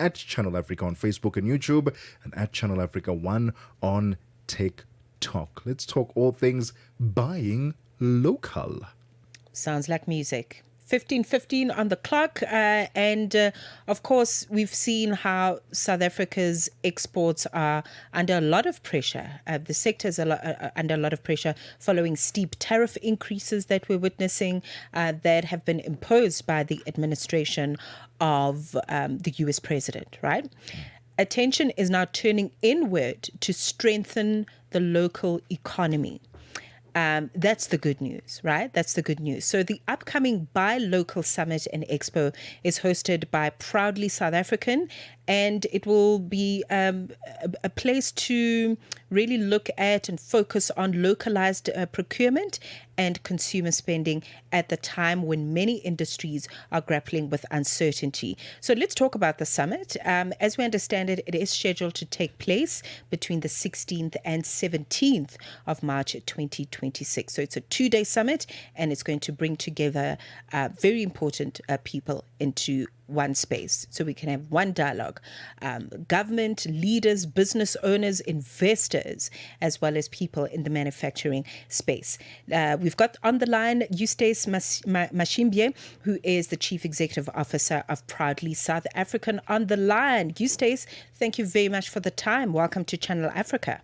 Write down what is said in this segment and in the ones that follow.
at Channel Africa on Facebook and YouTube, and at Channel Africa 1 on TikTok. Let's talk all things buying local. Sounds like music. 15:15 on the clock, and of course we've seen how South Africa's exports are under a lot of pressure. The sector is under a lot of pressure following steep tariff increases that we're witnessing that have been imposed by the administration of the US president, right? Attention is now turning inward to strengthen the local economy. That's the good news, right? That's the good news. So the upcoming Buy Local Summit and Expo is hosted by Proudly South African, and it will be a place to really look at and focus on localized procurement and consumer spending at the time when many industries are grappling with uncertainty. So let's talk about the summit. As we understand it, it is scheduled to take place between the 16th and 17th of March 2026. So it's a 2-day summit, and it's going to bring together very important people into one space so we can have one dialogue. Government, leaders, business owners, investors, as well as people in the manufacturing space. We've got on the line Eustace Mashimbye, who is the Chief Executive Officer of Proudly South African on the line. Eustace, thank you very much for the time. Welcome to Channel Africa.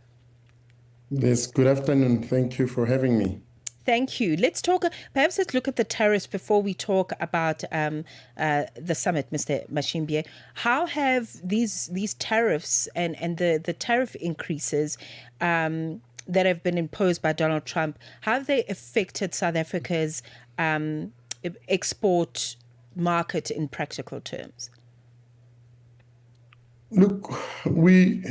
Yes, good afternoon. Thank you for having me. Thank you. Let's look at the tariffs before we talk about the summit, Mr. Mashimbye. How have these tariffs and the tariff increases that have been imposed by Donald Trump, how have they affected South Africa's export market in practical terms? Look, we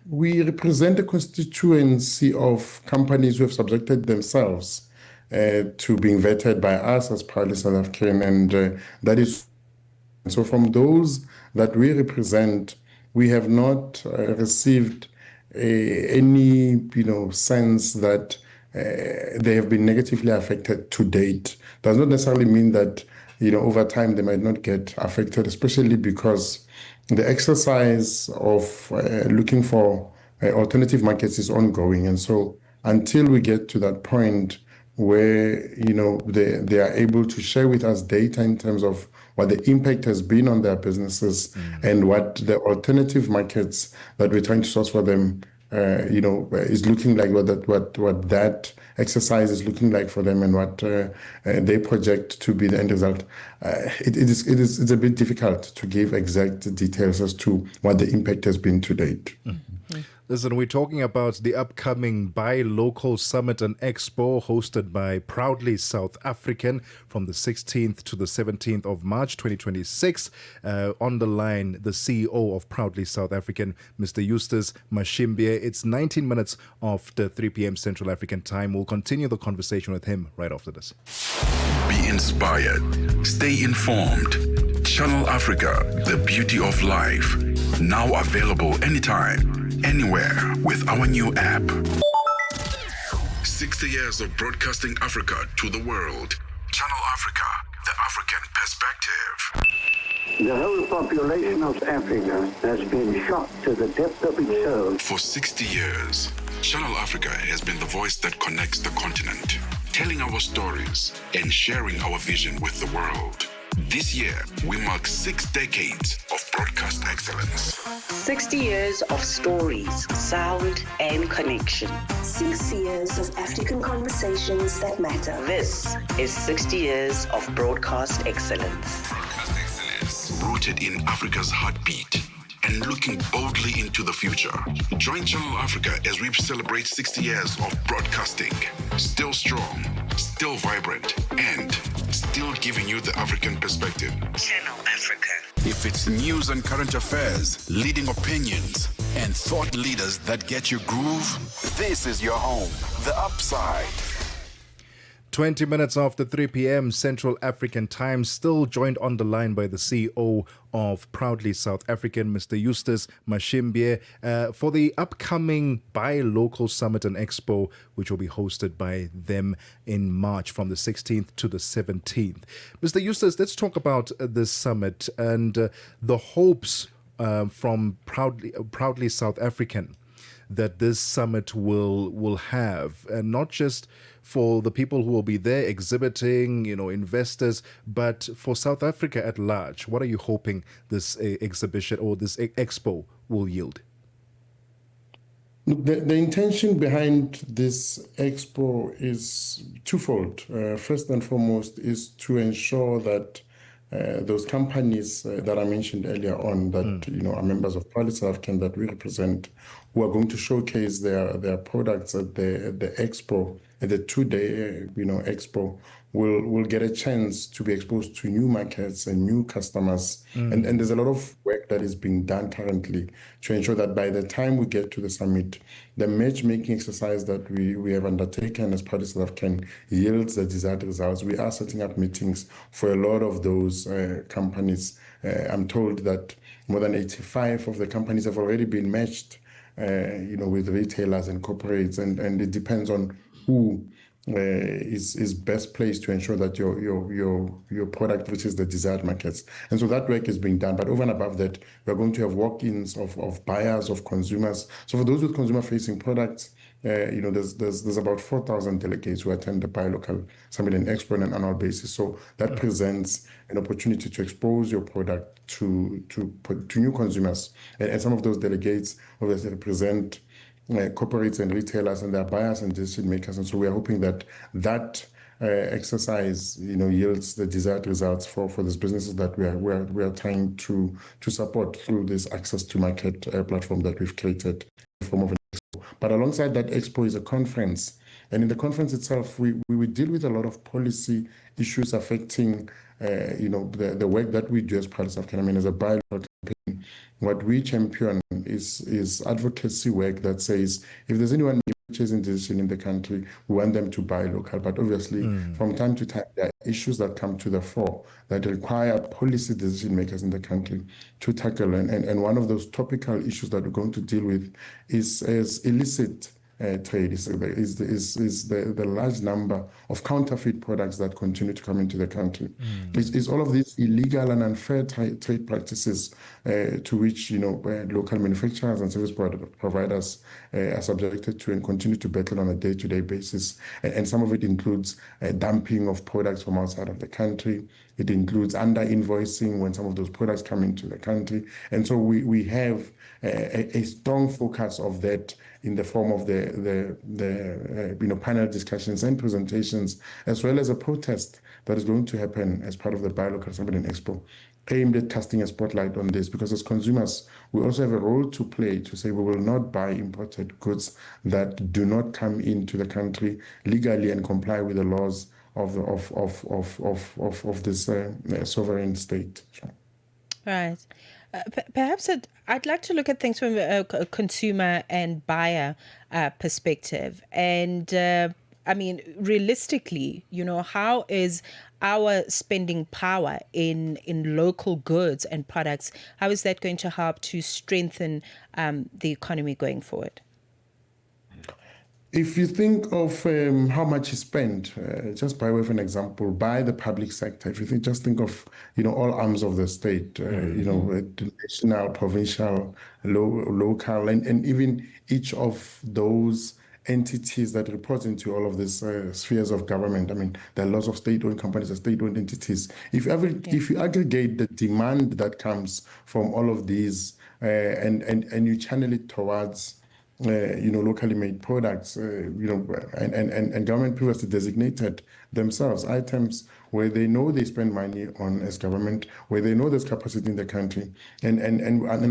represent a constituency of companies who have subjected themselves to being vetted by us as Proudly South African, and that is so. From those that we represent, we have not received any sense that they have been negatively affected to date. Does not necessarily mean that over time they might not get affected, especially because the exercise of looking for alternative markets is ongoing, and so until we get to that point where they are able to share with us data in terms of what the impact has been on their businesses and what the alternative markets that we're trying to source for them is looking like, what that exercise is looking like for them, and what they project to be the end result. It's a bit difficult to give exact details as to what the impact has been to date. Mm-hmm. Listen, we're talking about the upcoming Buy Local Summit and Expo hosted by Proudly South African from the 16th to the 17th of March 2026. On the line, the CEO of Proudly South African, Mr. Eustace Mashimbye. It's 19 minutes after 3 p.m. Central African time. We'll continue the conversation with him right after this. Be inspired. Stay informed. Channel Africa, the beauty of life. Now available anytime, anywhere with our new app. 60 years of broadcasting Africa to the world. Channel Africa, the African perspective. The whole population of Africa has been shocked to the depth of its soul. For 60 years, Channel Africa has been the voice that connects the continent, telling our stories and sharing our vision with the world. This year, we mark 6 decades of broadcast excellence. 60 years of stories, sound, and connection. 6 years of African conversations that matter. This is 60 years of broadcast excellence. Broadcast excellence, rooted in Africa's heartbeat and looking boldly into the future. Join Channel Africa as we celebrate 60 years of broadcasting. Still strong, still vibrant, and still giving you the African perspective. Channel Africa. If it's news and current affairs, leading opinions, and thought leaders that get your groove, this is your home. The Upside. 20 minutes after 3 p.m. Central African time, still joined on the line by the CEO of Proudly South African, Mr. Eustace Mashimbye, for the upcoming Buy Local Summit and Expo, which will be hosted by them in March from the 16th to the 17th. Mr. Eustace, let's talk about this summit and the hopes from proudly South African that this summit will have, and not just for the people who will be there exhibiting, investors, but for South Africa at large? What are you hoping this exhibition or this expo will yield? The intention behind this expo is twofold. First and foremost is to ensure that those companies that I mentioned earlier on that are members of Proudly South African that we represent, who are going to showcase their products at the expo, at the 2-day expo, will get a chance to be exposed to new markets and new customers. And there's a lot of work that is being done currently to ensure that by the time we get to the summit, the matchmaking exercise that we have undertaken as Proudly South African yields the desired results. We are setting up meetings for a lot of those companies. I'm told that more than 85 of the companies have already been matched with retailers and corporates, and it depends on who is best placed to ensure that your product reaches the desired markets. And so that work is being done. But over and above that, we're going to have walk-ins of buyers, of consumers. So for those with consumer-facing products, there's about 4,000 delegates who attend the Buy Local Summit and Expo on an annual basis. So that presents an opportunity to expose your product to new consumers. And some of those delegates obviously represent corporates and retailers and their buyers and decision makers. And so we are hoping that exercise, yields the desired results for these businesses that we are trying to support through this access to market platform that we've created in the form of an expo. But alongside that expo is a conference. And in the conference itself, we deal with a lot of policy issues affecting the work that we do as Proudly South African. I mean, as a Buy Local campaign, what we champion is advocacy work that says if there's anyone purchasing decision in the country, we want them to buy local. But obviously, from time to time, there are issues that come to the fore that require policy decision makers in the country to tackle. And one of those topical issues that we're going to deal with is illicit trade, is the large number of counterfeit products that continue to come into the country. It's all of these illegal and unfair trade practices to which local manufacturers and service providers are subjected to and continue to battle on a day-to-day basis. And some of it includes dumping of products from outside of the country. It includes under-invoicing when some of those products come into the country. And so we have a strong focus of that in the form of the panel discussions and presentations, as well as a protest that is going to happen as part of the Buy Local Summit and Expo, aimed at casting a spotlight on this. Because as consumers, we also have a role to play to say we will not buy imported goods that do not come into the country legally and comply with the laws of this sovereign state. Right. Perhaps I'd like to look at things from a consumer and buyer perspective. And I mean, realistically, how is our spending power in local goods and products, how is that going to help to strengthen the economy going forward? If you think of how much is spent, just by way of an example, by the public sector, if you just think of all arms of the state, national, provincial, local, and even each of those entities that report into all of these spheres of government. I mean, there are lots of state-owned companies and state-owned entities. If you aggregate the demand that comes from all of these and you channel it towards locally made products, and government previously designated themselves items where they know they spend money on as government, where they know there's capacity in the country, and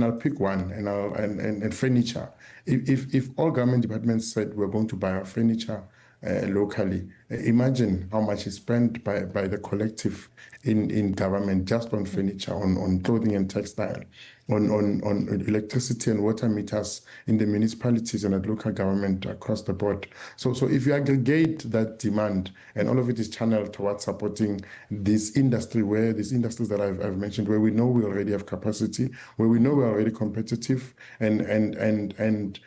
I'll pick one, and furniture. If all government departments said we're going to buy our furniture locally, imagine how much is spent by the collective in government just on furniture, on clothing and textile, on electricity and water meters in the municipalities and at local government across the board. So if you aggregate that demand and all of it is channeled towards supporting this industry, where these industries that I've mentioned, where we know we already have capacity, where we know we're already competitive, and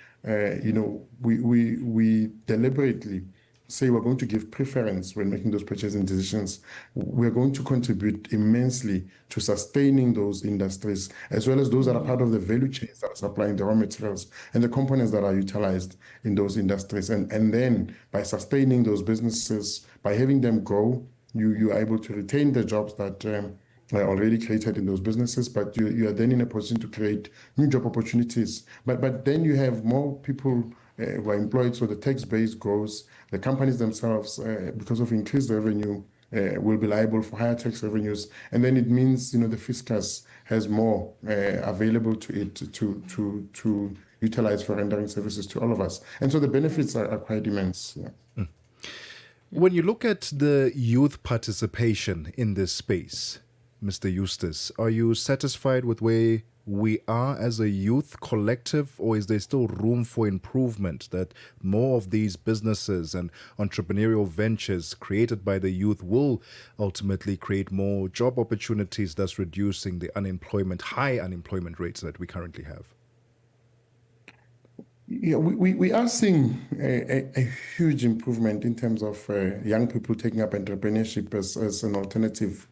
we deliberately say we're going to give preference when making those purchasing decisions, we're going to contribute immensely to sustaining those industries, as well as those that are part of the value chains that are supplying the raw materials and the components that are utilized in those industries. And then by sustaining those businesses, by having them grow, you are able to retain the jobs that are already created in those businesses, but you are then in a position to create new job opportunities. But then you have more people who are employed, so the tax base grows. The companies themselves, because of increased revenue, will be liable for higher tax revenues, and then it means the fiscus has more available to it to utilize for rendering services to all of us, and so the benefits are quite immense. Yeah. When you look at the youth participation in this space, Mr. Eustace, are you satisfied with where we are as a youth collective, or is there still room for improvement, that more of these businesses and entrepreneurial ventures created by the youth will ultimately create more job opportunities, thus reducing the high unemployment rates that we currently have? Yeah, we are seeing a huge improvement in terms of young people taking up entrepreneurship as an alternative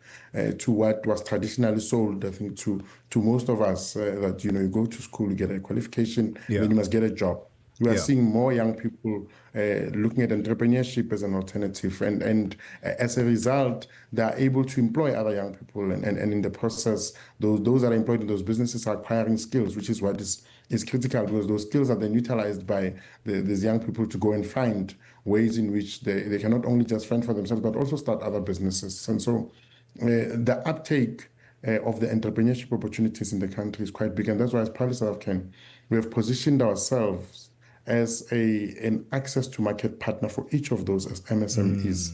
to what was traditionally sold, I think, to most of us, that you go to school, you get a qualification, then you must get a job. We are seeing more young people looking at entrepreneurship as an alternative, and as a result, they are able to employ other young people, and in the process, those that are employed in those businesses are acquiring skills, which is what is critical, because those skills are then utilized by these young people to go and find ways in which they can not only just fend for themselves, but also start other businesses. And so the uptake of the entrepreneurship opportunities in the country is quite big. And that's why, as Proudly South African, we have positioned ourselves as an access to market partner for each of those as MSMEs,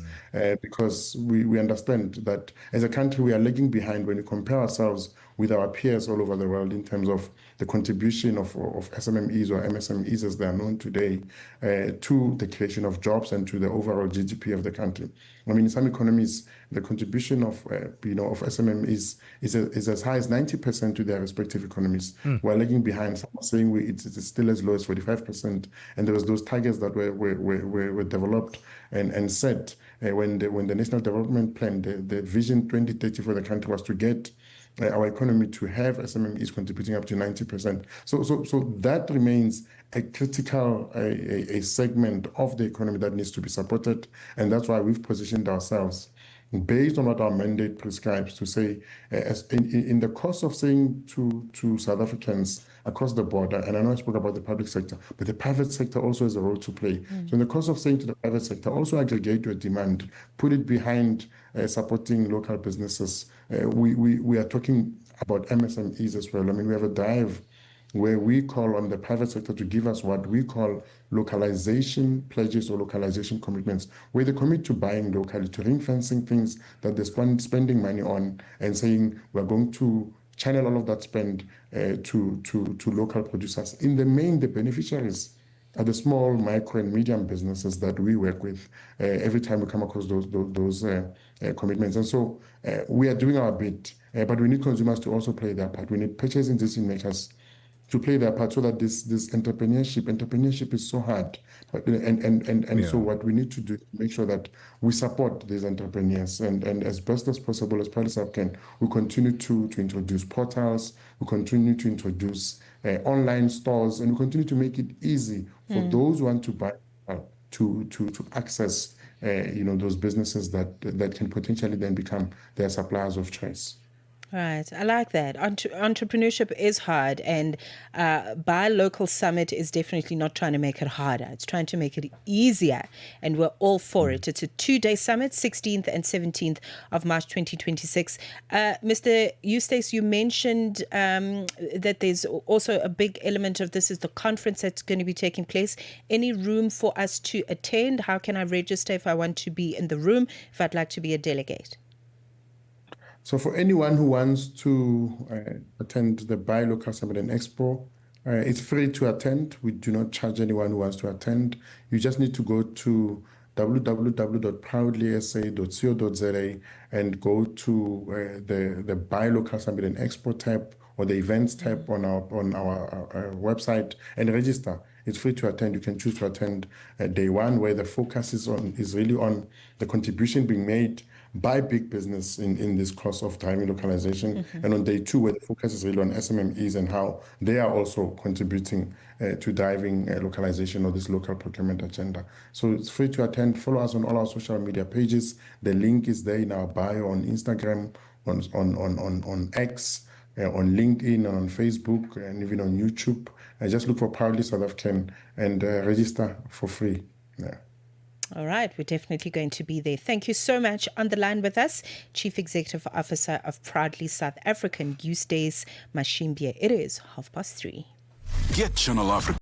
because we understand that as a country, we are lagging behind when we compare ourselves with our peers all over the world in terms of the contribution of SMMEs or MSMEs as they are known today to the creation of jobs and to the overall GDP of the country. I mean, in some economies, the contribution of SMMEs is as high as 90% to their respective economies. We're lagging behind. Some are saying it's still as low as 45%. And there was those targets that were developed and set when the National Development Plan, the Vision 2030 for the country, was to get our economy to have SMMEs contributing up to 90%. So that remains a critical a segment of the economy that needs to be supported, and that's why we've positioned ourselves based on what our mandate prescribes to say, in the course of saying to South Africans across the border, and I know I spoke about the public sector, but the private sector also has a role to play. So in the course of saying to the private sector, also aggregate your demand, put it behind supporting local businesses. We are talking about MSMEs as well. I mean, we have a drive where we call on the private sector to give us what we call localization pledges or localization commitments, where they commit to buying locally, to ring-fencing things that they're spending money on, and saying we're going to channel all of that spend to local producers. In the main, the beneficiaries are the small, micro, and medium businesses that we work with every time we come across those commitments. And so we are doing our bit, but we need consumers to also play their part. We need purchasing decision makers to play their part, so that this entrepreneurship is so hard, so what we need to do is make sure that we support these entrepreneurs, and as best as possible, as Proudly South African, we continue to introduce portals, we continue to introduce online stores, and we continue to make it easy for those who want to buy to access those businesses that can potentially then become their suppliers of choice. Right. I like that. Entrepreneurship is hard, and Buy Local Summit is definitely not trying to make it harder. It's trying to make it easier, and we're all for it. It's a 2-day summit, 16th and 17th of March 2026. Mr. Eustace, you mentioned that there's also a big element of this is the conference that's going to be taking place. Any room for us to attend? How can I register if I want to be in the room, if I'd like to be a delegate? So for anyone who wants to attend the Buy Local Summit and Expo, it's free to attend. We do not charge anyone who wants to attend. You just need to go to www.proudlysa.co.za and go to the Buy Local Summit and Expo tab or the events tab on our website and register. It's free to attend. You can choose to attend day one, where the focus is really on the contribution being made by big business in this course of driving localization. And on day two, where the focus is really on SMMEs and how they are also contributing to driving localization or this local procurement agenda. So it's free to attend. Follow us on all our social media pages. The link is there in our bio on Instagram, on X, on LinkedIn, and on Facebook, and even on YouTube. Just look for Proudly South African and register for free. Yeah. All right, we're definitely going to be there. Thank you so much. On the line with us, Chief Executive Officer of Proudly South African, Eustace Mashimbye. It is 3:30. Get Channel Africa